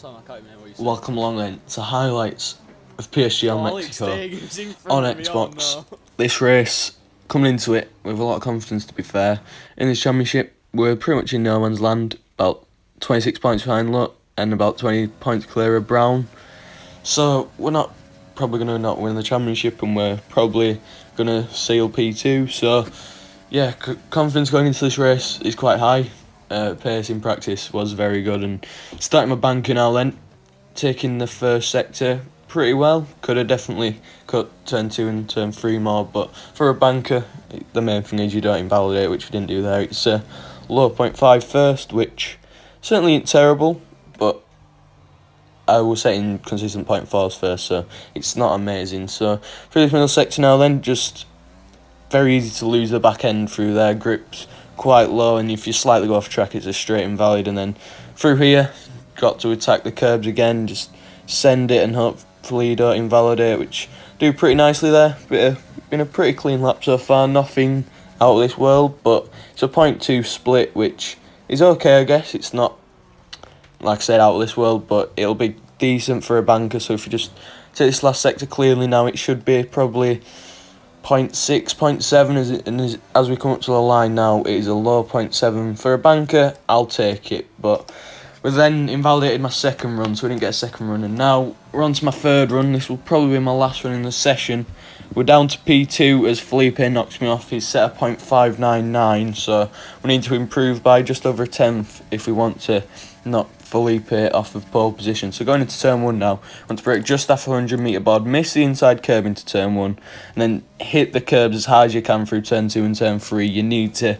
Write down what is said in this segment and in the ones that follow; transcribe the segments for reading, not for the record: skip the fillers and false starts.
Sam, I can't remember what you said. Welcome along then to highlights of PSGL Mexico on Xbox. This race, coming into it with a lot of confidence to be fair. In this championship, we're pretty much in no man's land, about 26 points behind Lutt and about 20 points clear of Brown. So we're not probably going to not win the championship, and we're probably going to seal P2. So yeah, confidence going into this race is quite high. Pace in practice was very good, and starting my banker now then, taking the first sector pretty well. Could have definitely cut turn 2 and turn 3 more, but for a banker, the main thing is you don't invalidate, which we didn't do there. It's a low 0.5 first, which certainly ain't terrible, but I was setting consistent 0.4s first, so it's not amazing. So through this middle sector now then, just very easy to lose the back end through there. Grips quite low, and if you slightly go off track, it's a straight invalid. And then through here, got to attack the curbs again, just send it and hopefully you don't invalidate, which do pretty nicely there. Been a pretty clean lap so far, nothing out of this world, but it's a 0.2 split, which is okay, I guess. It's not, like I said, out of this world, but it'll be decent for a banker. So if you just take this last sector cleanly now, it should be probably 0.6, 0.7, as we come up to the line now, it is a low 0.7. For a banker, I'll take it, but we've then invalidated my second run, so we didn't get a second run, and now we're on to my third run. This will probably be my last run in the session. We're down to P2 as Felipe knocks me off his set of 0.599, so we need to improve by just over a tenth if we want to knock Felipe off of pole position. So going into turn 1 now, I want to break just after 100 metre board, miss the inside curb into turn 1, and then hit the curbs as hard as you can through turn 2 and turn 3. You need to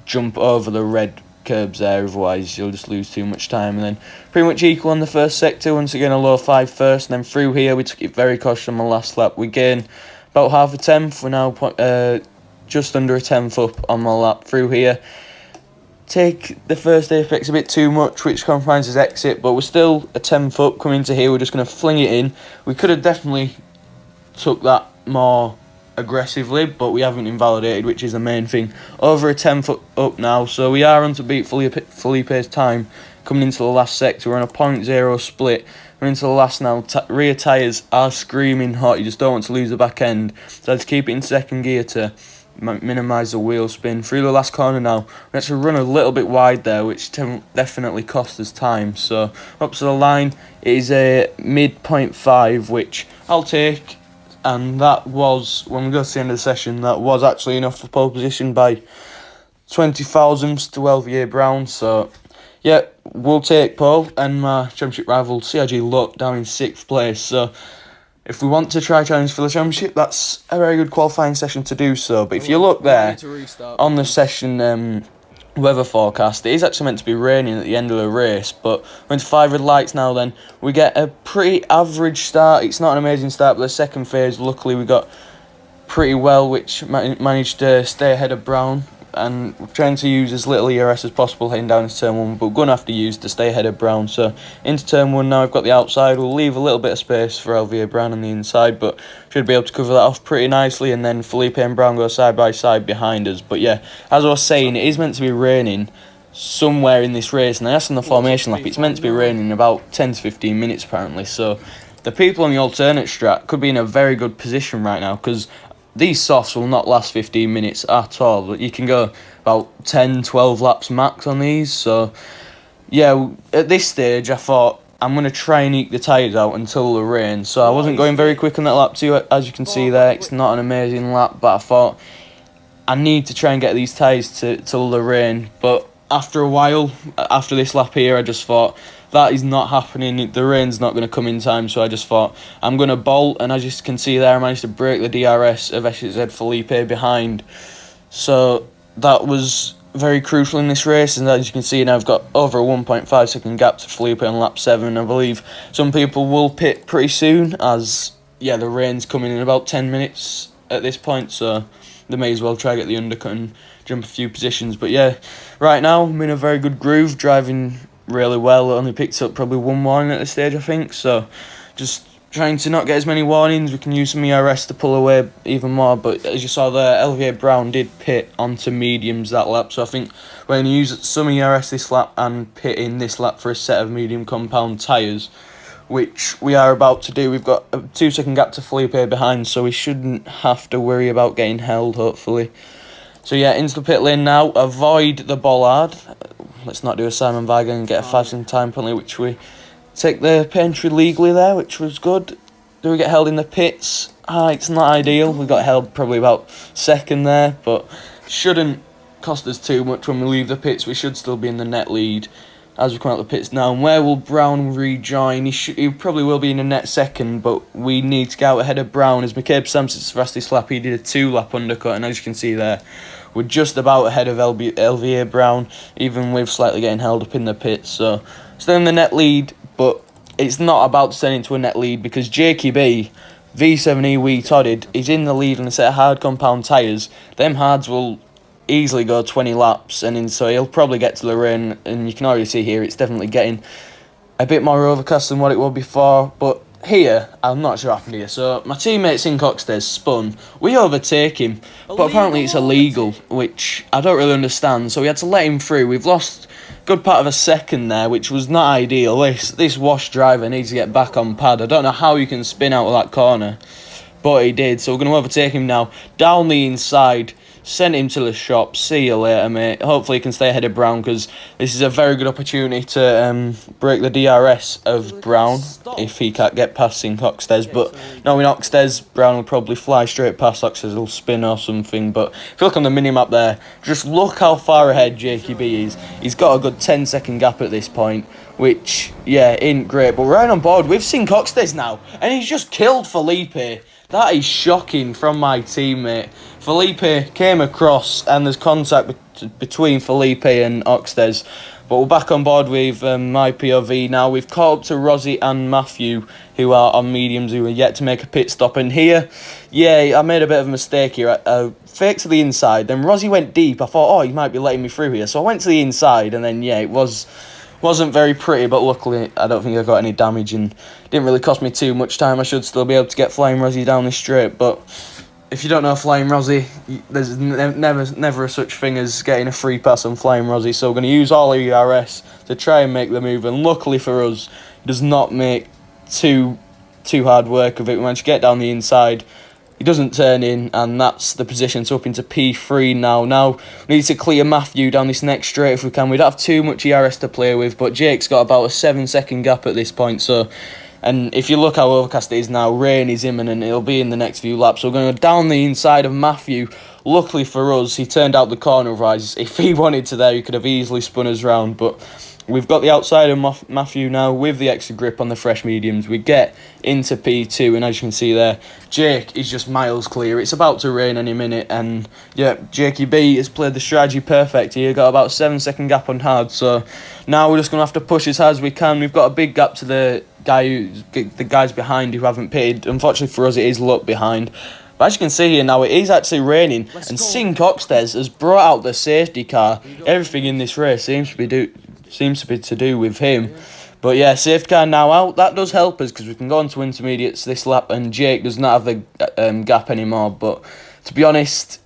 jump over the red curbs there, otherwise you'll just lose too much time. And then pretty much equal on the first sector, once again a low 5 first, and then through here we took it very cautious on my last lap. We gain about half a tenth. We're now just under a tenth up on my lap through here. Take the first apex a bit too much, which compromises exit, but we're still a tenth up. Coming into here, we're just going to fling it in. We could have definitely took that more aggressively, but we haven't invalidated, which is the main thing. Over a 10 foot up now, so we are on to beat Felipe's time. Coming into the last sector, we're on a 0.0 split. We're into the last now. Rear tyres are screaming hot. You just don't want to lose the back end, so let's keep it in second gear to minimise the wheel spin. Through the last corner now, we have to run a little bit wide there, which definitely cost us time. So up to the line, it is a mid 0.5, which I'll take. And that was, when we go to the end of the session, that was actually enough for pole position by 20 thousandths to Elvier Brown. So yeah, we'll take pole, and my championship rival CRG Lutt down in 6th place. So if we want to try challenge for the championship, that's a very good qualifying session to do so. But if you look there on the session weather forecast, it is actually meant to be raining at the end of the race, but we're into 5 red lights now then. We get a pretty average start. It's not an amazing start, but the second phase, luckily we got pretty well, which managed to stay ahead of Brown, and we're trying to use as little ERS as possible heading down into turn 1, but we're going to have to use to stay ahead of Brown. So into turn 1 now, I've got the outside. We'll leave a little bit of space for Elvier Brown on the inside, but should be able to cover that off pretty nicely, and then Felipe and Brown go side by side behind us. But yeah, as I was saying, it is meant to be raining somewhere in this race, and I asked on the formation lap, it's meant to be raining in about 10 to 15 minutes apparently. So the people on the alternate strat could be in a very good position right now, because these softs will not last 15 minutes at all. But you can go about 10, 12 laps max on these. So yeah, at this stage I thought I'm going to try and eke the tyres out until the rain. So I wasn't going very quick on that lap too, as you can see there. It's not an amazing lap, but I thought I need to try and get these tyres till the rain. But after a while, after this lap here, I just thought that is not happening. The rain's not going to come in time, so I just thought I'm going to bolt, and as you can see there, I managed to break the DRS of SZ Felipe behind. So that was very crucial in this race, and as you can see now, I've got over a 1.5 second gap to Felipe on lap 7. I believe some people will pit pretty soon, as yeah, the rain's coming in about 10 minutes at this point, so they may as well try to get the undercut and jump a few positions. But yeah, right now I'm in a very good groove, driving really well. I only picked up probably one warning at this stage, I think, so just trying to not get as many warnings. We can use some ERS to pull away even more, but as you saw there, Olivier Brown did pit onto mediums that lap, so I think we're going to use some ERS this lap and pit in this lap for a set of medium compound tyres, which we are about to do. We've got a 2-second gap to Felipe behind, so we shouldn't have to worry about getting held, hopefully. So yeah, into the pit lane now, avoid the bollard. Let's not do a Simon Wagner and get a 5-second time penalty, which we take the pit entry legally there, which was good. Do we get held in the pits? It's not ideal. We got held probably about second there, but shouldn't cost us too much when we leave the pits. We should still be in the net lead as we come out the pits now. And where will Brown rejoin? He probably will be in the net second, but we need to get out ahead of Brown as McCabe Sampson's fastest lap. He did a 2-lap undercut, and as you can see there, we're just about ahead of Olivier Brown, even with slightly getting held up in the pits. So still in the net lead, but it's not about to turn into a net lead because Jakey B, V7E Wee Todded, is in the lead on a set of hard compound tyres. Them hards will easily go 20 laps, and so he'll probably get to the rain, and you can already see here it's definitely getting a bit more overcast than what it was before. But here, I'm not sure what happened here. So my teammate Sincoxtes spun. We overtake him, but apparently it's illegal, which I don't really understand. So we had to let him through. We've lost a good part of a second there, which was not ideal. This wash driver needs to get back on pad. I don't know how you can spin out of that corner, but he did. So we're going to overtake him now. Down the inside. Sent him to the shop. See you later, mate. Hopefully he can stay ahead of Brown, because this is a very good opportunity to break the DRS of Brown if he can't get past Sincoxtes. But knowing Oxtes, Brown will probably fly straight past Oxtes. He'll spin or something. But if you look on the minimap there, just look how far ahead Jakey B is. He's got a good 10-second gap at this point, which, yeah, ain't great. But we're right on board with Sincoxtes now, and he's just killed Felipe. That is shocking from my teammate. Felipe came across, and there's contact between Felipe and Oxtes. But we're back on board with my POV now. We've caught up to Rosie and Matthew, who are on mediums, who are yet to make a pit stop. And here, yeah, I made a bit of a mistake here. I faked to the inside, then Rosie went deep. I thought, oh, he might be letting me through here. So I went to the inside, and then, yeah, it wasn't very pretty, but luckily I don't think I got any damage, and didn't really cost me too much time. I should still be able to get Flying Rosie down this straight, but if you don't know Flying Rosie, there's never such thing as getting a free pass on Flying Rosie, so we're going to use all ERS to try and make the move, and luckily for us, it does not make too hard work of it. We managed to get down the inside. He doesn't turn in, and that's the position. So up into P3 now. Now we need to clear Matthew down this next straight if we can. We don't have too much ERS to play with, but Jake's got about a 7-second gap at this point. So, and if you look how overcast it is now, rain is imminent. It'll be in the next few laps. So we're going to go down the inside of Matthew. Luckily for us, he turned out the corner. Otherwise, if he wanted to there, he could have easily spun us round. But we've got the outside of Matthew now with the extra grip on the fresh mediums. We get into P2, and as you can see there, Jake is just miles clear. It's about to rain any minute, and yeah, Jakey B has played the strategy perfect here. Got about a 7-second gap on hard, so now we're just going to have to push as hard as we can. We've got a big gap to the guys behind who haven't pitted. Unfortunately for us, it is luck behind. But as you can see here now, it is actually raining, and Sincoxtes has brought out the safety car. Everything in this race seems to be to do with him. But yeah, safety car now out. That does help us because we can go on to intermediates this lap, and Jake does not have the gap anymore. But to be honest,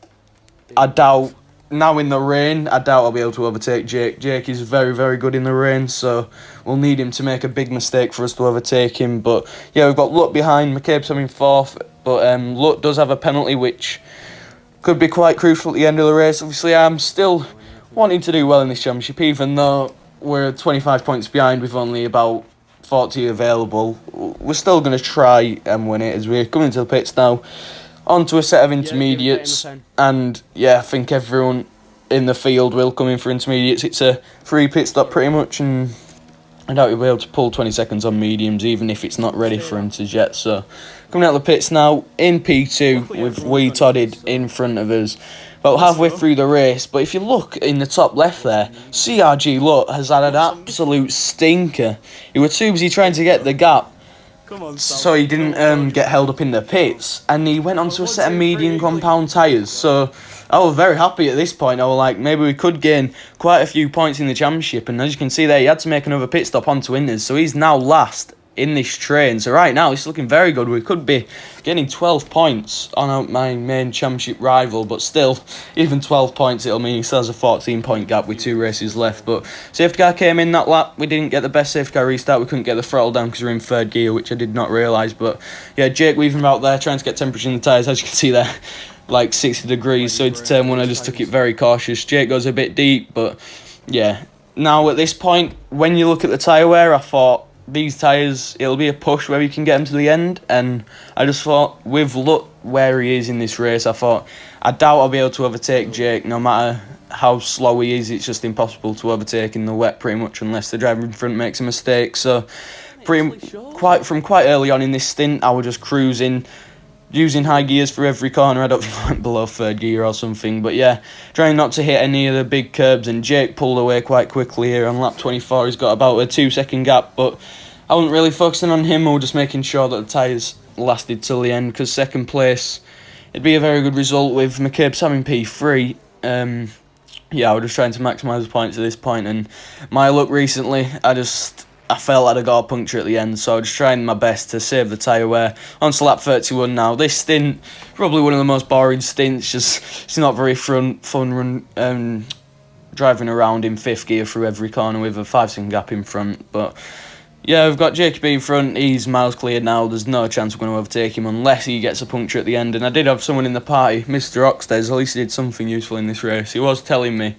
I doubt, now in the rain, I doubt I'll be able to overtake Jake. Jake is very, very good in the rain, so we'll need him to make a big mistake for us to overtake him. But yeah, we've got Luck behind. McCabe's coming fourth, but Luck does have a penalty, which could be quite crucial at the end of the race. Obviously, I'm still wanting to do well in this championship, even though we're 25 points behind with only about 40 available. We're still going to try and win it as we're coming into the pits now. Onto a set of intermediates, and yeah, I think everyone in the field will come in for intermediates. It's a free pit stop pretty much, and I doubt you'll be able to pull 20 seconds on mediums, even if it's not ready for us yet. So coming out of the pits now in P2 with Wee Todded in front of us. About halfway through the race, but if you look in the top left there, CRG Luck has had an absolute stinker. He was too busy trying to get the gap, so he didn't get held up in the pits, and he went onto a set of medium compound tyres. So I was very happy at this point. I was like, maybe we could gain quite a few points in the championship, and as you can see there, he had to make another pit stop onto winners, so he's now last in this train. So right now it's looking very good. We could be getting 12 points on my main championship rival, but still, even 12 points, it'll mean he still has a 14-point gap with 2 races left. But safety car came in that lap. We didn't get the best safety car restart. We couldn't get the throttle down because we were in 3rd gear, which I did not realise. But yeah, Jake weaving about there, trying to get temperature in the tyres. As you can see there, like 60 degrees. So into turn 1, I just took it very cautious. Jake goes a bit deep, but yeah. Now at this point, when you look at the tyre wear, I thought these tyres, it'll be a push where you can get him to the end. And I just thought, with luck where he is in this race, I thought, I doubt I'll be able to overtake Jake no matter how slow he is. It's just impossible to overtake in the wet pretty much unless the driver in front makes a mistake. So from quite early on in this stint, I was just cruising, using high gears for every corner. I don't think I went below 3rd gear or something. But yeah, trying not to hit any of the big curbs. And Jake pulled away quite quickly here on lap 24. He's got about a 2-second gap. But I wasn't really focusing on him. I was just making sure that the tyres lasted till the end. Because 2nd place, it'd be a very good result with McCabe Sam in P3. Yeah, I was just trying to maximise the points at this point. And my luck recently, I felt I'd have got a puncture at the end, so I was trying my best to save the tyre wear. On to lap 31 now. This stint, probably one of the most boring stints. Just it's not very fun driving around in 5th gear through every corner with a 5-second gap in front. But yeah, we've got Jacob in front. He's miles clear now. There's no chance we're going to overtake him unless he gets a puncture at the end. And I did have someone in the party, Mr. Oxted. At least he did something useful in this race. He was telling me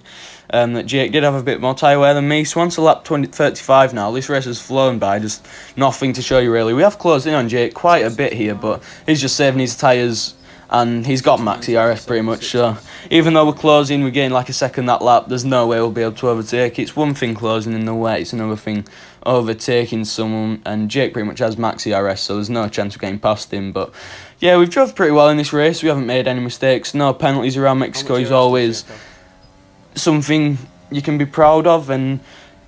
that Jake did have a bit more tyre wear than me. So on to lap 35 now. This race has flown by, just nothing to show you really. We have closed in on Jake quite a bit here, but he's just saving his tyres and he's got max ERS pretty much. So even though we're closing, we're getting like a second that lap, there's no way we'll be able to overtake. It's one thing closing in the wet, it's another thing overtaking someone, and Jake pretty much has max ERS, so there's no chance of getting past him. But yeah, we've drove pretty well in this race. We haven't made any mistakes, no penalties around Mexico is always something you can be proud of, and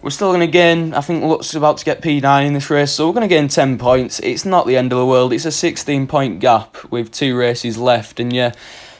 we're still going to gain, I think Lutz is about to get P9 in this race, so we're going to gain 10 points. It's not the end of the world, it's a 16-point gap with 2 races left, and yeah,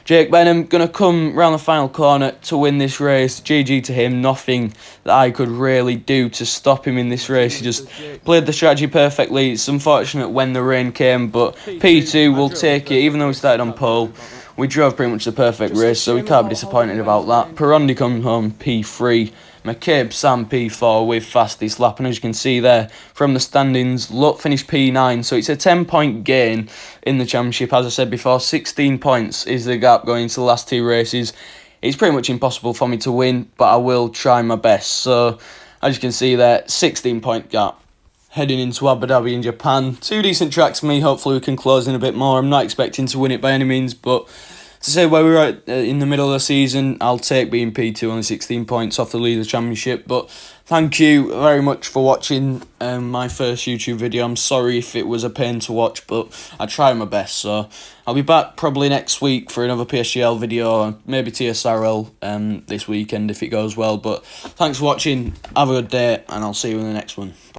Jake Benham going to come round the final corner to win this race. GG to him, nothing that I could really do to stop him in this race. He just played the strategy perfectly. It's unfortunate when the rain came, but P2 will take it, even though we started on pole. We drove pretty much the perfect race, so we can't be disappointed about that. Perondi comes home P3, McCabe Sam P4 with fastest lap, and as you can see there from the standings, Lutt finished P9, so it's a 10-point gain in the championship. As I said before, 16 points is the gap going into the last 2 races. It's pretty much impossible for me to win, but I will try my best. So as you can see there, 16-point gap heading into Abu Dhabi in Japan. 2 decent tracks for me. Hopefully we can close in a bit more. I'm not expecting to win it by any means, but to say where we were at in the middle of the season, I'll take being P2 on the 16 points off the Leaders' Championship. But thank you very much for watching my first YouTube video. I'm sorry if it was a pain to watch, but I tried my best. So I'll be back probably next week for another PSGL video, maybe TSRL this weekend if it goes well. But thanks for watching, have a good day, and I'll see you in the next one. Bye.